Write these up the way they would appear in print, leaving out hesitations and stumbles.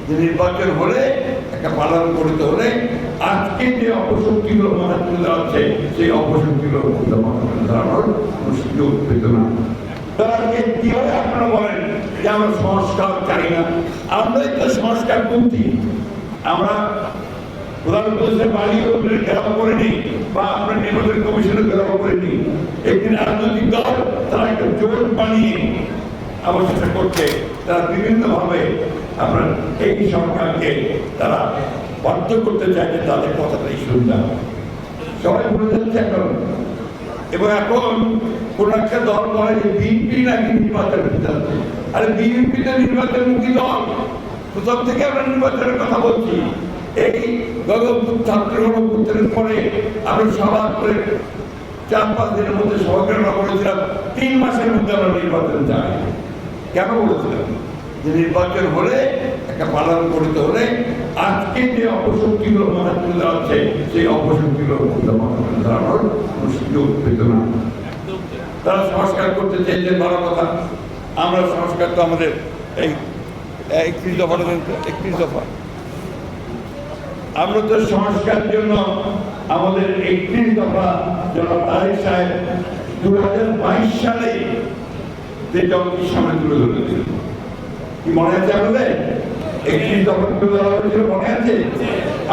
যে নির্বাচন হলে একটা পালন করতে হলে আজকে যে অপশক্তিগুলো মাথা তুলে দাঁড়াচ্ছে সেই অপশক্তিগুলো মাথা তুলে দাঁড়ানোর কোনো সুযোগ পেত না। কিভাবে আপনারা বলেন যে আমরা সংস্কার চাই না? আমরাই তো সংস্কার করছি। আমরা প্রধানমন্ত্রীর বাড়িও ঘেরাও করিনি বা আমরা নির্বাচন কমিশনে ঘেরাও করিনি। একদিন রাজনৈতিক দল তারা একটা জোট বানিয়ে আবার সেটা করছে। তারা বিভিন্নভাবে আপনার এই সরকারকে তারা বাধ্য করতে চায় যে তাদের কথাটাই শুনলাম। সবাই ভুলে যাচ্ছে এখন। এবং এখন কোন একটা দল বলে যে বিএনপি নাকি নির্বাচন যাচ্ছে। আরে বিএনপি তো নির্বাচনমুখী দল, প্রথম থেকে আমরা নির্বাচনের কথা বলছি। এই ছাত্র গণঅভ্যুত্থানের পরে আমরা সভা করে 4-5 দিনের মধ্যে সভাকরণা করেছিলাম 3 মাসের মধ্যে আমরা নির্বাচন চাই। কেন বলেছিলাম? যে নির্বাচন হলে একটা পালন করতে হলে আজকে যে অপশক্তিগুলো মাথা তুলে দাঁড়াচ্ছে সেই অপশক্তিগুলো মাথা তুলে দাঁড়ানোর কোনো সুযোগ পেত না। তারা সংস্কার করতে চাইছেন, ভালো কথা। আমরা সংস্কার তো আমাদের এই 31 দফা 31 দফা আমরা তো সংস্কারের জন্য আমাদের 31 দফা জনাব তারেক সাহেব 2022 সালে যে জগতের সামনে তুলে ধরেছিল। কি মনে আছে আপনাদের? 31 দফা তুলে ধরা হয়েছিল, মনে আছে?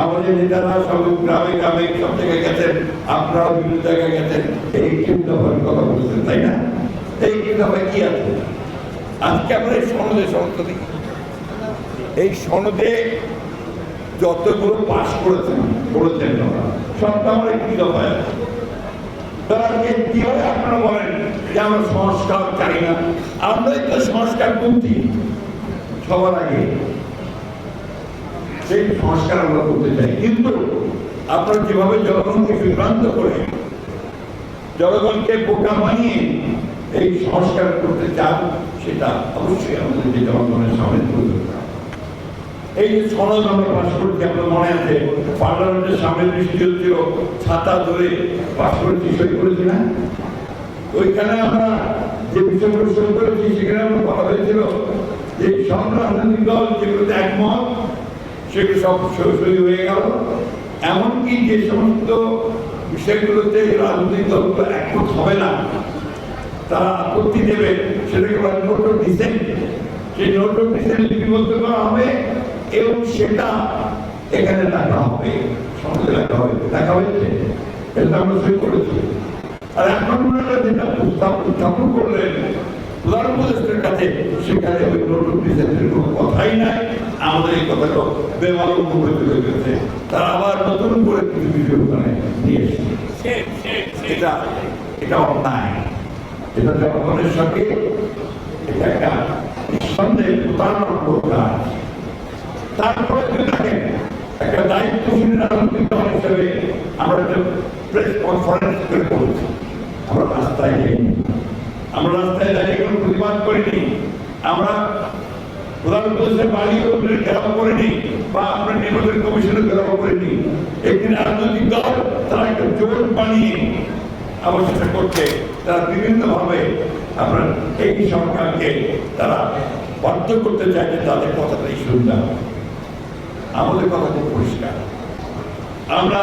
আমাদের নেতারা সব গ্রামে গ্রামে সব জায়গায় গেছেন, আপনারাও বিভিন্ন জায়গায় গেছেন, এই 31 দফার কথা বলছেন, তাই না? এই 31 দফায় কি আছে? আজকে আমরা এই সনদে সমস্ত দেখি। এই সনদে যতগুলো পাশ করেছেন সবটা আমরা 31 দফায় আছে। তারা কিভাবে আপনারা বলেন যে আমরা সংস্কার চাই না? আমরাই তো সংস্কার করছি। সবার আগে সেই সংস্কার আমরা করতে চাই, কিন্তু আপনারা যেভাবে জনগণকে বিভ্রান্ত করে জনগণকে বোকা বানিয়ে এই সংস্কার করতে চান, সেটা অবশ্যই আমাদের যে জনগণের সামনে তুলে ধরতে হবে। এই যে সনদ আমরা পাশ করছি, আপনার মনে আছে পার্লামেন্টের সামনে বৃষ্টি হচ্ছিল, ছাতা ধরে পাশ করেছি, সই করেছি না? ওইখানে আমরা যে বিষয়গুলো সই করেছি সেখানে আমরা বলা হয়েছিল যে সব রাজনৈতিক দল যেগুলোতে একমত সেগুলো সব সই হয়ে গেল। এমনকি যে সমস্ত বিষয়গুলোতে রাজনৈতিক দলগুলো একমত হবে না, তারা আপত্তি দেবে, সেটাকে বলা নোট অফ ডিসেন্ট। সেই নোট অফ ডিসেন্ট লিপিবদ্ধ করা হবে এবং সেটা এখানে লেখা হবে, সঙ্গে লেখা হবে। লেখা হয়েছে, এটা আমরা সই করেছি। আর এখন ওনারা যেটা উত্থাপন করলেন প্রধানমন্ত্রীর কাছে, সেখানে ওই নোট অফ ডিসেন্টের কোনো কথাই নাই। আমাদের এই কথাটা বেমালুম করে চলে গেছে। তারা আবার নতুন করে কিছু বিষয় ওখানে নিয়ে এসেছে। এটা অন্যায়, এটা জনগণের সঙ্গে এটা একটা নিঃসন্দেহে প্রতারণার কাজ। তারপরে দেখেন একটা দায়িত্বশীল রাজনৈতিক দল হিসেবে আমরা একটা প্রেস কনফারেন্স করে করেছি। আমরা রাস্তায় যাইনি, আমরা রাস্তায় দাঁড়িয়ে কোনো প্রতিবাদ করিনি, আমরা প্রধানমন্ত্রীর বাড়িও ঘেরাও করিনি বা আমরা নির্বাচন কমিশনে ঘেরাও করিনি। একদিন রাজনৈতিক দল তারা একটা জোট বানিয়ে আবার সেটা করছে। তারা বিভিন্নভাবে আপনার এই সরকারকে তারা বাধ্য করতে চায় যে তাদের কথাটাই শুনলাম। আমাদের কথা খুব পরিষ্কার, আমরা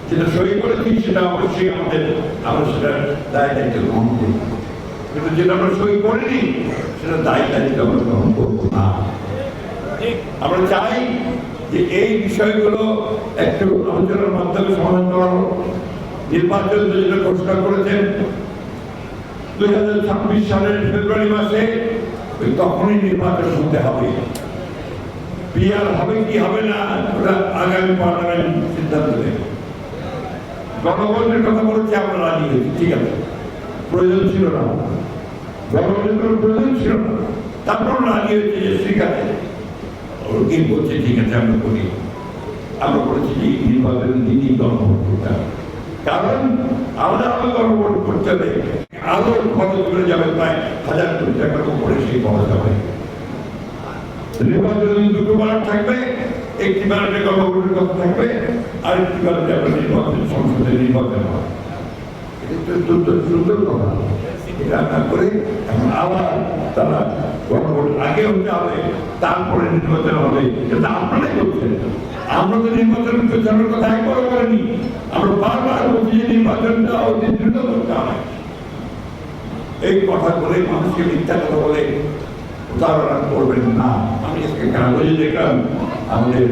যেটা সই করেছি সেটা অবশ্যই আমরা সেটা দায় দায়িত্ব গ্রহণ করি, কিন্তু যেটা আমরা সই করিনি সেটা দায় দায়িত্ব আমরা গ্রহণ করবো না। আমরা চাই যে এই বিষয়গুলো একটু আলোচনার মাধ্যমে সমাধান করা হোক। নির্বাচন যেটা ঘোষণা করেছেন 2026 সালের ফেব্রুয়ারি মাসে, তখনই নির্বাচন হতে হবে। পিআর হবে কি হবে না ওটা আগামী পার্লামেন্ট সিদ্ধান্ত নেবে। গণভোটের কথা বলেছি, আমরা রাজি হয়েছি, ঠিক আছে, প্রয়োজন ছিল না, গণভোটের কোনো প্রয়োজন ছিল না, তারপর রাজি হয়েছে যে ঠিক আছে, ওকে বলছে ঠিক আছে আমরা করি। আমরা বলেছি যে নির্বাচনের দিনই গণভোট করতে হবে, কারণ আমরা গণভোট করতে হবে আরো খরচ করে যাবে, প্রায় 1000 কোটি টাকার উপরে সেই খরচ হবে। নির্বাচনে 2টো ব্যালট থাকবে, একটি ব্যালটে গণভোটের কথা থাকবে, আর একটি ব্যালটে আমরা নির্বাচন সংসদে নির্বাচন হবে। এটা তো সুন্দর কথা। এটা না করে এখন আবার তারা গণভোট আগে হতে হবে, তারপরে নির্বাচন হবে, এটা আপনারাই করছেন। আমরা তো নির্বাচন পেছনের কথা একবারও করেনি। আমরা বারবার বলছি যে নির্বাচনটা অতি দ্রুত করতে হবে। এই কথা বলে মানুষকে মিথ্যা কথা বলে প্রতারণা করবেন না। আমি আজকে কাগজে দেখলাম আমাদের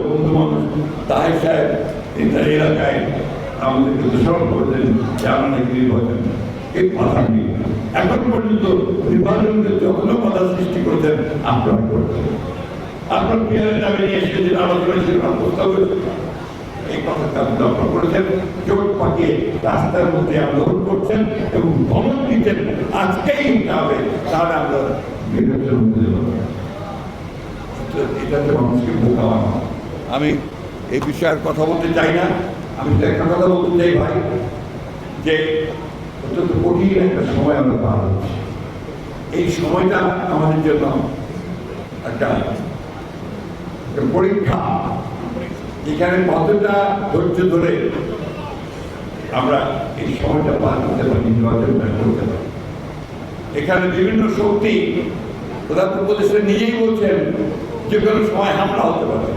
বন্ধু মানুষ তাহের সাহেব তার এলাকায় আমাদেরকে দোষারোপ করেছেন যে আমরা নাকি নির্বাচন এই কথা নেই। এখন পর্যন্ত নির্বাচনকে যতটা বাধা সৃষ্টি করেছেন আপনারা করছেন। আপনার পিয়ারের নামে নিয়ে এসে যে আলোচনা সেরকম প্রস্তাব এই কথাটা দখল করেছেন, জোট পাকিয়ে রাস্তার মধ্যে আন্দোলন করছেন এবং ধমক দিচ্ছেন আজকেই নিতে হবে, তাহলে আমরা নির্বাচন হতে দেব। এটাতে মানুষকে বোকা বানানো। আমি এই বিষয়ে আর কথা বলতে চাই না। আমি তো একটা কথা বলতে চাই ভাই, যে অত্যন্ত কঠিন একটা সময় আমরা পার হচ্ছি। এই সময়টা আমাদের জন্য একটা পরীক্ষা, যেখানে কতটা ধৈর্য ধরে আমরা এই সময়টা পার করতে পারি, নির্বাচনটা করতে পারি। এখানে বিভিন্ন শক্তি প্রধান উপদেষ্টা নিজেই বলছেন যে কোনো সময় হামলা হতে পারে।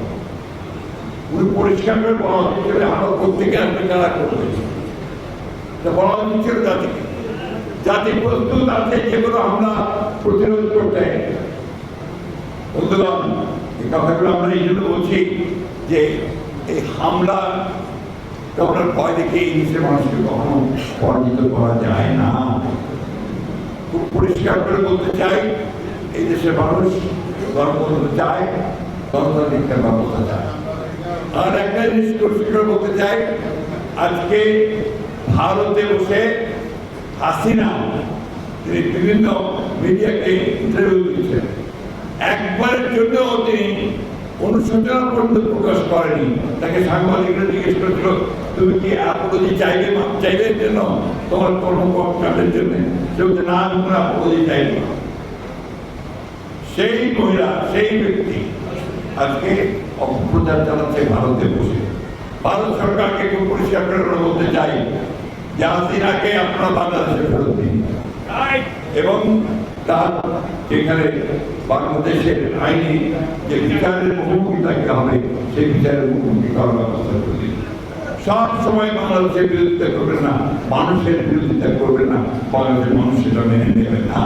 উনি পরিষ্কার করে বলা হচ্ছে আমরা প্রত্যেকে আসবে, কারা করবে বলা হচ্ছে জাতিকে। জাতি প্রস্তুত আছে যে কোনো হামলা প্রতিরোধ করতে। বন্ধুগণ, এই কথাগুলো আমরা এই জন্য বলছি যে এই হামলা আপনার ভয় দেখে এই দেশের মানুষকে কখনো পরাজিত করা যায় না। খুব পরিষ্কার করে বলতে চাই, এই দেশের মানুষ গণতন্ত্র চায়, গণতান্ত্রিক ব্যবস্থা চায়। আর একটা জিনিস পরিষ্কার বলতে চাই, আজকে ভারতে বসে হাসিনা তিনি বিভিন্ন মিডিয়াকে ইন্টারভিউ দিচ্ছেন, একবারের জন্য তিনি অনুশোচনা পর্যন্ত প্রকাশ করেনি। তাকে সাংবাদিকরা জিজ্ঞেস করেছিল তুমি কি আপত্তি চাইবে, মাপ চাইবে জন্য তোমার কর্মকর্তাদের জন্য, কেউ যে না তোমরা আপত্তি চাইবে। সেই মহিলা, সেই ব্যক্তি আজকে অপপ্রচার চালাচ্ছে ভারতে বসে। ভারত সরকারকে খুব পরিষ্কার করে বলতে চাই যে হাসিনাকে আপনারা বাংলাদেশে ফেরত দিন, এবং তার যেখানে বাংলাদেশের আইনি যে বিচারের মুখোমুখি থাকতে হবে সেই বিচারের মুখোমুখি করার ব্যবস্থা করে দিন। সব সময় বাংলাদেশের বিরোধিতা করবে না, মানুষের বিরোধিতা করবে না, বাংলাদেশের মানুষ সেটা মেনে নেবে না।